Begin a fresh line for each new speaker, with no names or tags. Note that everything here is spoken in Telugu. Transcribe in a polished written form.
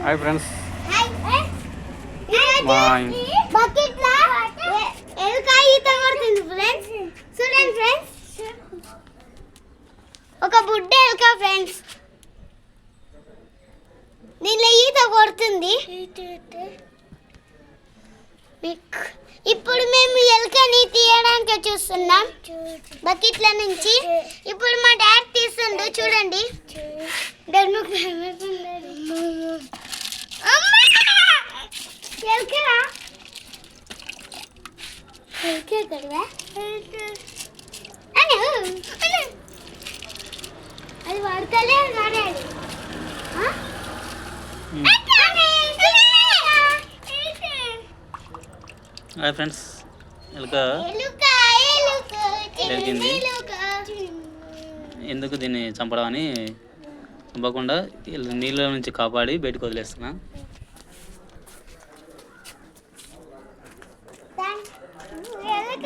Hi friends.
ఒక బుడ్డ ఎలుక ఫ్రెండ్స్, దీనిలో ఈత కొడుతుంది. ఇప్పుడు మేము ఎలుకని తీయడానికి చూస్తున్నాం బకెట్ల నుంచి. ఇప్పుడు మా డాడీ తీస్తుండు, చూడండి. అది పడతలే.
Hi friends. ఎలుక దొరికింది. ఎందుకు దీన్ని చంపడం అని చంపకుండా నీళ్ళ నుంచి కాపాడి బయటకు వదిలేస్తున్నా.